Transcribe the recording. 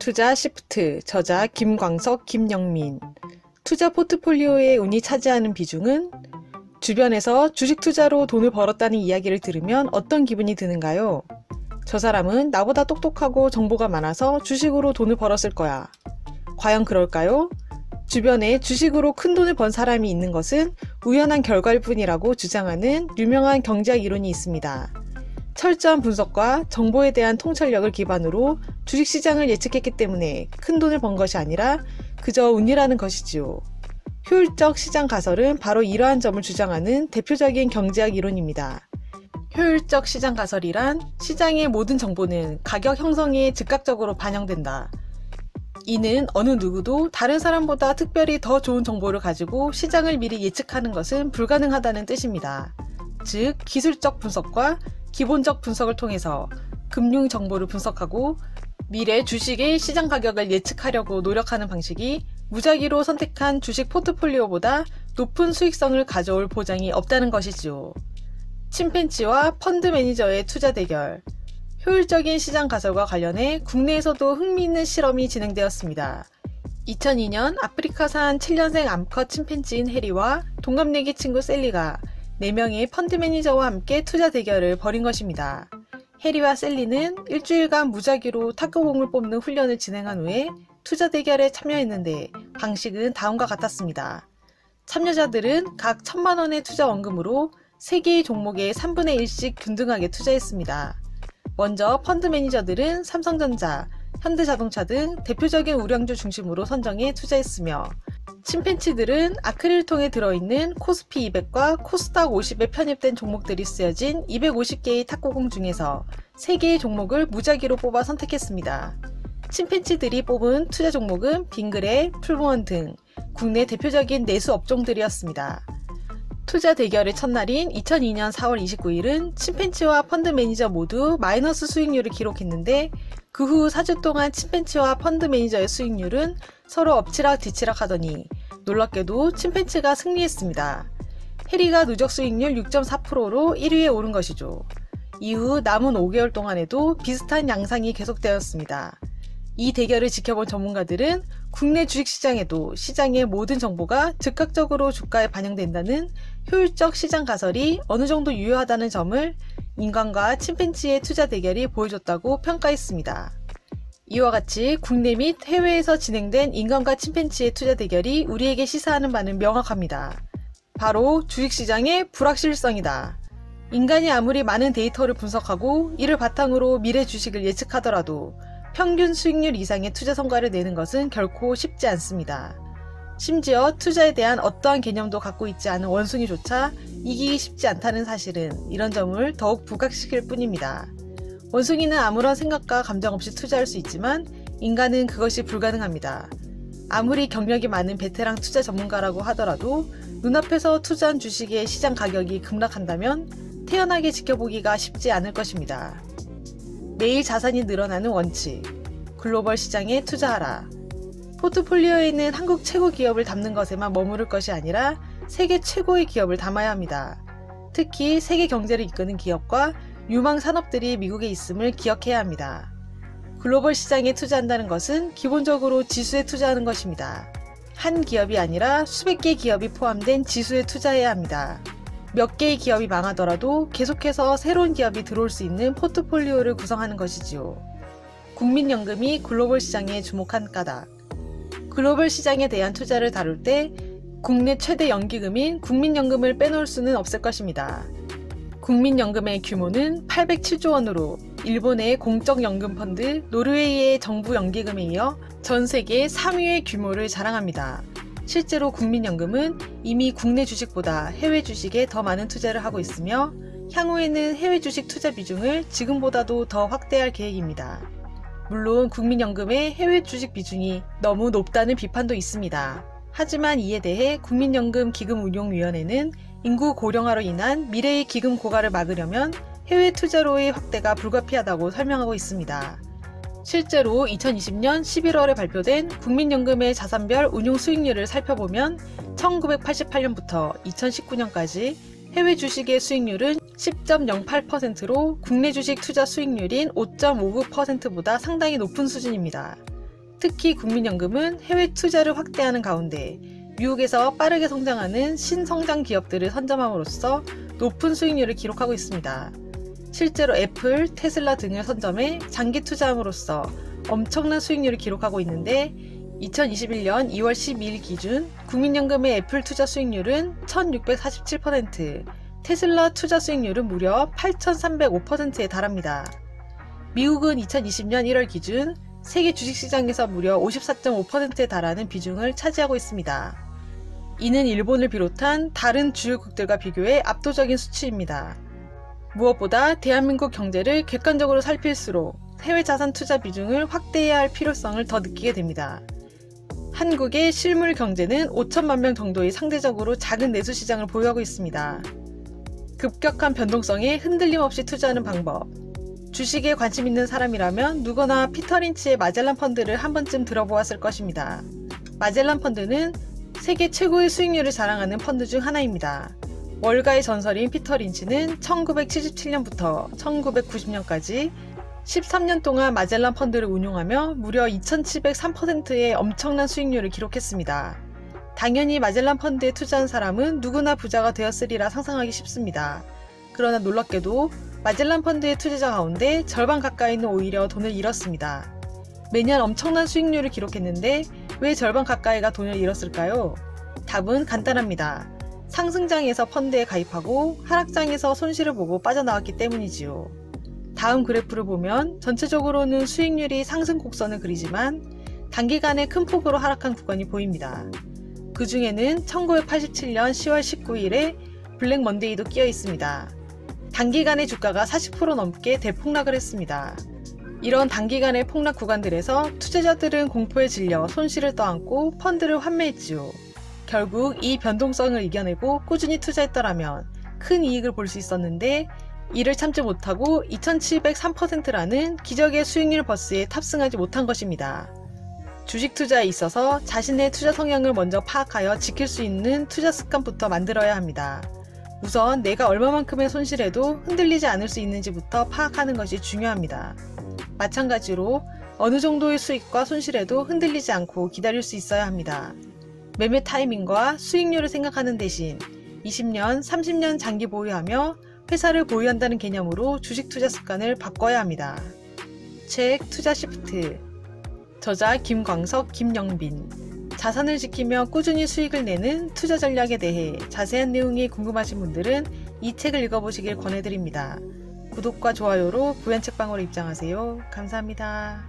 투자 시프트, 저자 김광석, 김영민. 투자 포트폴리오의 운이 차지하는 비중은? 주변에서 주식 투자로 돈을 벌었다는 이야기를 들으면 어떤 기분이 드는가요? 저 사람은 나보다 똑똑하고 정보가 많아서 주식으로 돈을 벌었을 거야. 과연 그럴까요? 주변에 주식으로 큰 돈을 번 사람이 있는 것은 우연한 결과일 뿐이라고 주장하는 유명한 경제학 이론이 있습니다. 철저한 분석과 정보에 대한 통찰력을 기반으로 주식시장을 예측했기 때문에 큰 돈을 번 것이 아니라 그저 운이라는 것이지요. 효율적 시장 가설은 바로 이러한 점을 주장하는 대표적인 경제학 이론입니다. 효율적 시장 가설이란 시장의 모든 정보는 가격 형성에 즉각적으로 반영된다. 이는 어느 누구도 다른 사람보다 특별히 더 좋은 정보를 가지고 시장을 미리 예측하는 것은 불가능하다는 뜻입니다. 즉, 기술적 분석과 기본적 분석을 통해서 금융 정보를 분석하고 미래 주식의 시장 가격을 예측하려고 노력하는 방식이 무작위로 선택한 주식 포트폴리오보다 높은 수익성을 가져올 보장이 없다는 것이지요. 침팬지와 펀드 매니저의 투자 대결. 효율적인 시장 가설과 관련해 국내에서도 흥미있는 실험이 진행되었습니다. 2002년 아프리카산 7년생 암컷 침팬지인 해리와 동갑내기 친구 셀리가 4명의 펀드 매니저와 함께 투자 대결을 벌인 것입니다. 해리와 셀리는 일주일간 무작위로 탁구공을 뽑는 훈련을 진행한 후에 투자 대결에 참여했는데 방식은 다음과 같았습니다. 참여자들은 각 1,000만 원의 투자 원금으로 3개의 종목에 3분의 1씩 균등하게 투자했습니다. 먼저 펀드 매니저들은 삼성전자, 현대자동차 등 대표적인 우량주 중심으로 선정해 투자했으며 침팬지들은 아크릴통에 들어있는 코스피 200과 코스닥 50에 편입된 종목들이 쓰여진 250개의 탁구공 중에서 3개의 종목을 무작위로 뽑아 선택했습니다. 침팬지들이 뽑은 투자 종목은 빙그레, 풀무원 등 국내 대표적인 내수 업종들이었습니다. 투자 대결의 첫날인 2002년 4월 29일은 침팬지와 펀드 매니저 모두 마이너스 수익률을 기록했는데 그 후 4주 동안 침팬지와 펀드 매니저의 수익률은 서로 엎치락 뒤치락 하더니 놀랍게도 침팬지가 승리했습니다. 해리가 누적 수익률 6.4%로 1위에 오른 것이죠. 이후 남은 5개월 동안에도 비슷한 양상이 계속되었습니다. 이 대결을 지켜본 전문가들은 국내 주식시장에도 시장의 모든 정보가 즉각적으로 주가에 반영된다는 효율적 시장 가설이 어느 정도 유효하다는 점을 인간과 침팬지의 투자 대결이 보여줬다고 평가했습니다. 이와 같이 국내 및 해외에서 진행된 인간과 침팬지의 투자 대결이 우리에게 시사하는 바는 명확합니다. 바로 주식시장의 불확실성이다. 인간이 아무리 많은 데이터를 분석하고 이를 바탕으로 미래 주식을 예측하더라도 평균 수익률 이상의 투자 성과를 내는 것은 결코 쉽지 않습니다. 심지어 투자에 대한 어떠한 개념도 갖고 있지 않은 원숭이조차 이기기 쉽지 않다는 사실은 이런 점을 더욱 부각시킬 뿐입니다. 원숭이는 아무런 생각과 감정 없이 투자할 수 있지만 인간은 그것이 불가능합니다. 아무리 경력이 많은 베테랑 투자 전문가라고 하더라도 눈앞에서 투자한 주식의 시장 가격이 급락한다면 태연하게 지켜보기가 쉽지 않을 것입니다. 매일 자산이 늘어나는 원칙. 글로벌 시장에 투자하라. 포트폴리오에 있는 한국 최고 기업을 담는 것에만 머무를 것이 아니라 세계 최고의 기업을 담아야 합니다. 특히 세계 경제를 이끄는 기업과 유망 산업들이 미국에 있음을 기억해야 합니다. 글로벌 시장에 투자한다는 것은 기본적으로 지수에 투자하는 것입니다. 한 기업이 아니라 수백 개의 기업이 포함된 지수에 투자해야 합니다. 몇 개의 기업이 망하더라도 계속해서 새로운 기업이 들어올 수 있는 포트폴리오를 구성하는 것이지요. 국민연금이 글로벌 시장에 주목한 까닭. 글로벌 시장에 대한 투자를 다룰 때 국내 최대 연기금인 국민연금을 빼놓을 수는 없을 것입니다. 국민연금의 규모는 807조 원으로 일본의 공적연금 펀드, 노르웨이의 정부 연기금에 이어 전 세계 3위의 규모를 자랑합니다. 실제로 국민연금은 이미 국내 주식보다 해외 주식에 더 많은 투자를 하고 있으며 향후에는 해외 주식 투자 비중을 지금보다도 더 확대할 계획입니다. 물론 국민연금의 해외 주식 비중이 너무 높다는 비판도 있습니다. 하지만 이에 대해 국민연금기금운용위원회는 인구 고령화로 인한 미래의 기금 고갈을 막으려면 해외 투자로의 확대가 불가피하다고 설명하고 있습니다. 실제로 2020년 11월에 발표된 국민연금의 자산별 운용 수익률을 살펴보면 1988년부터 2019년까지 해외 주식의 수익률은 10.08%로 국내 주식 투자 수익률인 5.59%보다 상당히 높은 수준입니다. 특히 국민연금은 해외 투자를 확대하는 가운데 미국에서 빠르게 성장하는 신성장 기업들을 선점함으로써 높은 수익률을 기록하고 있습니다. 실제로 애플, 테슬라 등을 선점해 장기 투자함으로써 엄청난 수익률을 기록하고 있는데 2021년 2월 12일 기준 국민연금의 애플 투자 수익률은 1647%, 테슬라 투자 수익률은 무려 8305%에 달합니다. 미국은 2020년 1월 기준 세계 주식시장에서 무려 54.5%에 달하는 비중을 차지하고 있습니다. 이는 일본을 비롯한 다른 주요국들과 비교해 압도적인 수치입니다. 무엇보다 대한민국 경제를 객관적으로 살필수록 해외 자산 투자 비중을 확대해야 할 필요성을 더 느끼게 됩니다. 한국의 실물 경제는 5천만 명 정도의 상대적으로 작은 내수 시장을 보유하고 있습니다. 급격한 변동성에 흔들림 없이 투자하는 방법. 주식에 관심 있는 사람이라면 누구나 피터 린치의 마젤란 펀드를 한 번쯤 들어보았을 것입니다. 마젤란 펀드는 세계 최고의 수익률을 자랑하는 펀드 중 하나입니다. 월가의 전설인 피터 린치는 1977년부터 1990년까지 13년 동안 마젤란 펀드를 운용하며 무려 2703%의 엄청난 수익률을 기록했습니다. 당연히 마젤란 펀드에 투자한 사람은 누구나 부자가 되었으리라 상상하기 쉽습니다. 그러나 놀랍게도 마젤란 펀드의 투자자 가운데 절반 가까이는 오히려 돈을 잃었습니다. 매년 엄청난 수익률을 기록했는데 왜 절반 가까이가 돈을 잃었을까요? 답은 간단합니다. 상승장에서 펀드에 가입하고 하락장에서 손실을 보고 빠져나왔기 때문이지요. 다음 그래프를 보면 전체적으로는 수익률이 상승 곡선을 그리지만 단기간에 큰 폭으로 하락한 구간이 보입니다. 그 중에는 1987년 10월 19일에 블랙 먼데이도 끼어 있습니다. 단기간에 주가가 40% 넘게 대폭락을 했습니다. 이런 단기간의 폭락 구간들에서 투자자들은 공포에 질려 손실을 떠안고 펀드를 환매했지요. 결국 이 변동성을 이겨내고 꾸준히 투자했더라면 큰 이익을 볼 수 있었는데 이를 참지 못하고 2703%라는 기적의 수익률 버스에 탑승하지 못한 것입니다. 주식 투자에 있어서 자신의 투자 성향을 먼저 파악하여 지킬 수 있는 투자 습관부터 만들어야 합니다. 우선 내가 얼마만큼의 손실에도 흔들리지 않을 수 있는지부터 파악하는 것이 중요합니다. 마찬가지로 어느 정도의 수익과 손실에도 흔들리지 않고 기다릴 수 있어야 합니다. 매매 타이밍과 수익률을 생각하는 대신 20년, 30년 장기 보유하며 회사를 보유한다는 개념으로 주식 투자 습관을 바꿔야 합니다. 책 투자 시프트. 저자 김광석, 김영민. 자산을 지키며 꾸준히 수익을 내는 투자 전략에 대해 자세한 내용이 궁금하신 분들은 이 책을 읽어보시길 권해드립니다. 구독과 좋아요로 부연책방으로 입장하세요. 감사합니다.